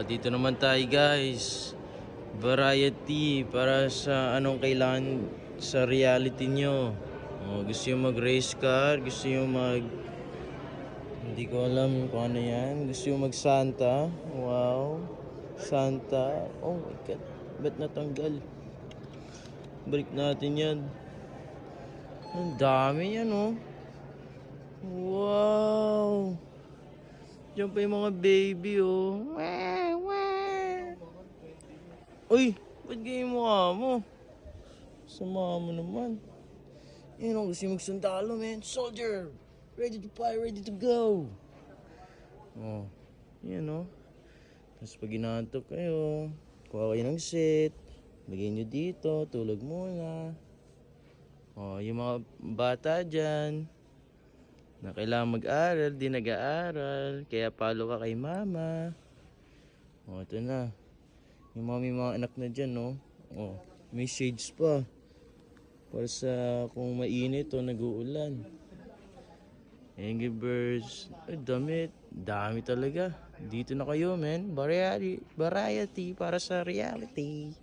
Dito naman tayo guys. Variety para sa anong kailangan sa reality nyo. Gusto nyo mag race car, gusto nyo mag... Hindi ko alam kung ano yan. Gusto nyo mag Santa. Wow. Santa. Oh my god. Ba't natanggal? Balik natin yan. Ang dami yan oh. Wow. Diyan pa yung mga baby oh. Uy, ba't ganyan mukha mo? Sama mo naman. Yan o, gusto yung magsundalo, man. Soldier! Ready to fly, ready to go! Yan o. Tapos pag inaantok kayo, kuha kayo ng seat. Lagay nyo dito, tulog muna. Yung mga bata dyan, na kailangan mag-aral, di nag-aaral. Kaya palo ka kay mama. Ito na. Yung mga anak na dyan, no? May shades pa. Para sa kung mainit o nag-uulan. Angry Birds. Ay, damit. Dami talaga. Dito na kayo, man. Variety para sa reality.